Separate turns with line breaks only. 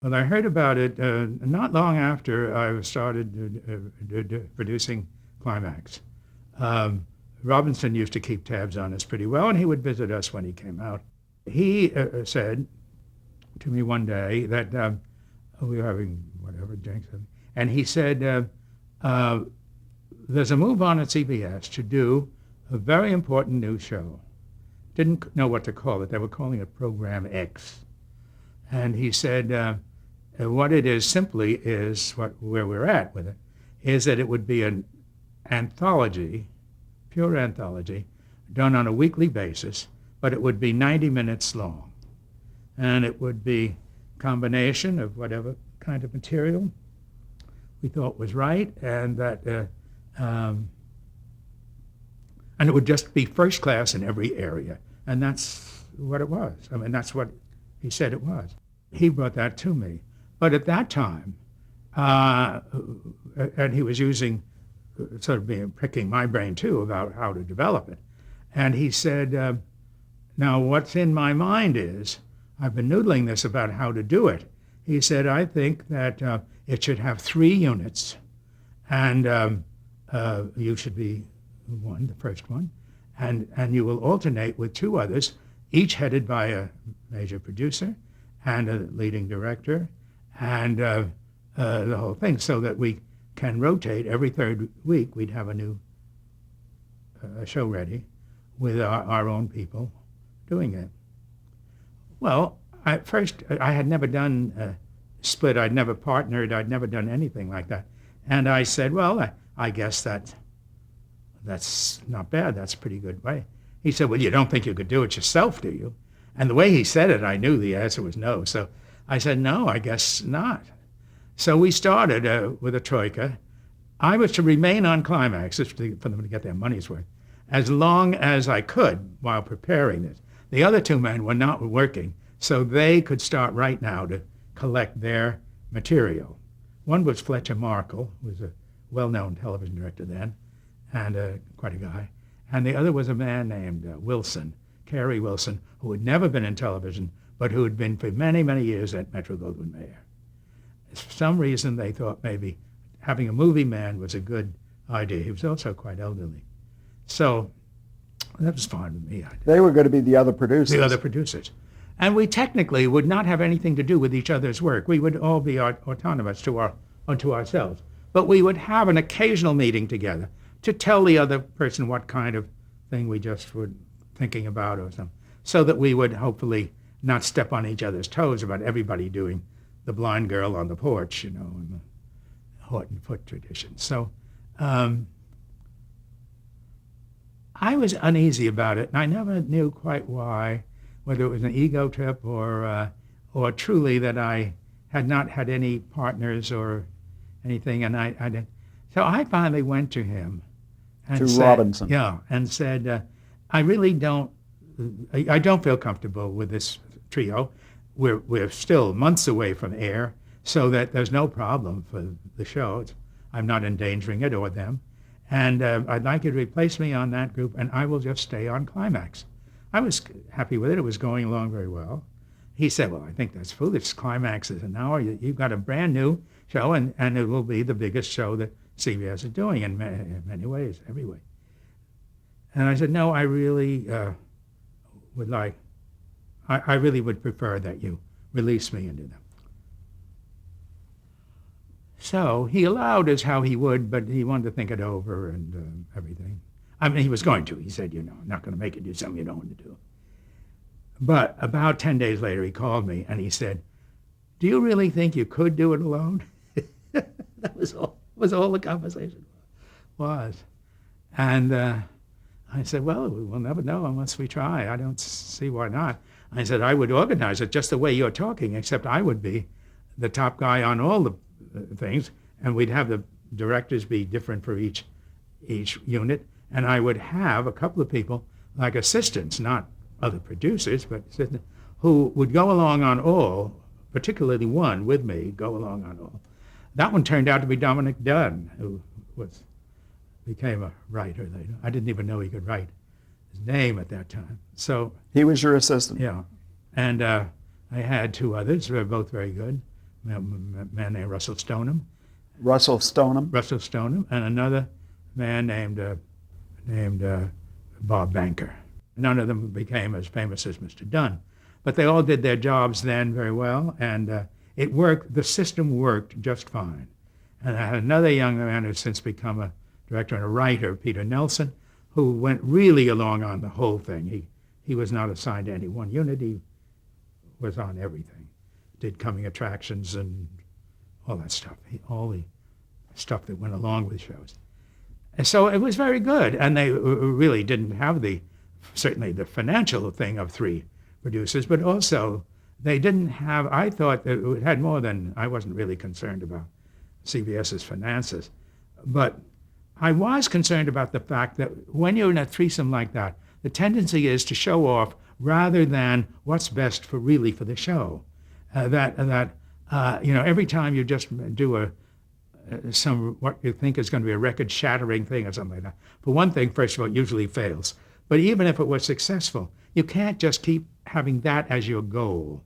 Well, I heard about it not long after I started producing Climax. Robinson used to keep tabs on us pretty well, and he would visit us when he came out. He said to me one day that we were having whatever drinks, and he said, there's a move on at CBS to do a very important new show. Didn't know what to call it. They were calling it Program X. And he said, what it is simply is where we're at with it, is that it would be an anthology, pure anthology, done on a weekly basis, but it would be 90 minutes long. And it would be a combination of whatever kind of material we thought was right, and that, and it would just be first class in every area. And that's what it was. I mean, that's what he said it was. He brought that to me. But at that time, and he was using, sort of pricking my brain too about how to develop it. And he said, now what's in my mind is, I've been noodling this about how to do it. He said, I think that it should have 3 units, and you should be the first one, and you will alternate with 2 others, each headed by a major producer and a leading director, and the whole thing, so that we can rotate every 3rd week. We'd have a new show ready with our own people doing it. Well, at first, I had never done a split. I'd never partnered. I'd never done anything like that. And I said, well, I guess that's not bad. That's a pretty good way. He said, well, you don't think you could do it yourself, do you? And the way he said it, I knew the answer was no. So I said, no, I guess not. So we started with a troika. I was to remain on Climax for them to get their money's worth as long as I could while preparing it. The other 2 men were not working, so they could start right now to collect their material. One was Fletcher Markle, who was a well-known television director then, and quite a guy. And the other was a man named Wilson, Cary Wilson, who had never been in television, but who had been for many, many years at Metro-Goldwyn-Mayer. For some reason, they thought maybe having a movie man was a good idea. He was also quite elderly. So that was fine with me.
They were going to be the other producers.
The other producers. And we technically would not have anything to do with each other's work. We would all be autonomous unto ourselves. But we would have an occasional meeting together to tell the other person what kind of thing we just were thinking about or something, so that we would hopefully not step on each other's toes about everybody doing the blind girl on the porch, in the Horton Foote tradition. So I was uneasy about it, and I never knew quite why, whether it was an ego trip or truly that I had not had any partners or anything, and I did. So I finally went to him and said,
Robinson.
Yeah, and said, I really don't feel comfortable with this trio. We're still months away from air, so that there's no problem for the show. I'm not endangering it or them. And I'd like you to replace me on that group, and I will just stay on Climax. I was happy with it. It was going along very well. He said, well, I think that's foolish. Climax is an hour. You've got a brand new show, and it will be the biggest show that CBS is doing in many ways, every way. And I said, no, I really would like, I really would prefer that you release me into them. So he allowed us how he would, but he wanted to think it over and everything. I mean, he was going to. He said, I'm not going to make you do something you don't want to do. But about 10 days later, he called me and he said, do you really think you could do it alone? That was all the conversation was. And I said, well, we'll never know unless we try. I don't see why not. I said, I would organize it just the way you're talking, except I would be the top guy on all the things, and we'd have the directors be different for each unit, and I would have a couple of people like assistants, not other producers, but assistants, who would go along on all, particularly one with me, go along on all. That one turned out to be Dominic Dunn, who became a writer later. I didn't even know he could write his name at that time. So
he was your assistant?
Yeah. And I had 2 others who were both very good. man named Russell Stoneham,
Russell Stoneham.
and another man named Bob Banker. None of them became as famous as Mr. Dunn, but they all did their jobs then very well, and it worked. The system worked just fine. And I had another young man who's since become a director and a writer, Peter Nelson, who went really along on the whole thing. He was not assigned to any one unit. He was on everything. Did coming attractions and all that stuff, all the stuff that went along with shows. And so it was very good. And they really didn't have certainly the financial thing of 3 producers, but also they didn't have, I thought that it had more than, I wasn't really concerned about CBS's finances, but I was concerned about the fact that when you're in a threesome like that, the tendency is to show off rather than what's best for the show. Every time you just do what you think is going to be a record-shattering thing or something like that. For one thing, first of all, it usually fails. But even if it was successful, you can't just keep having that as your goal.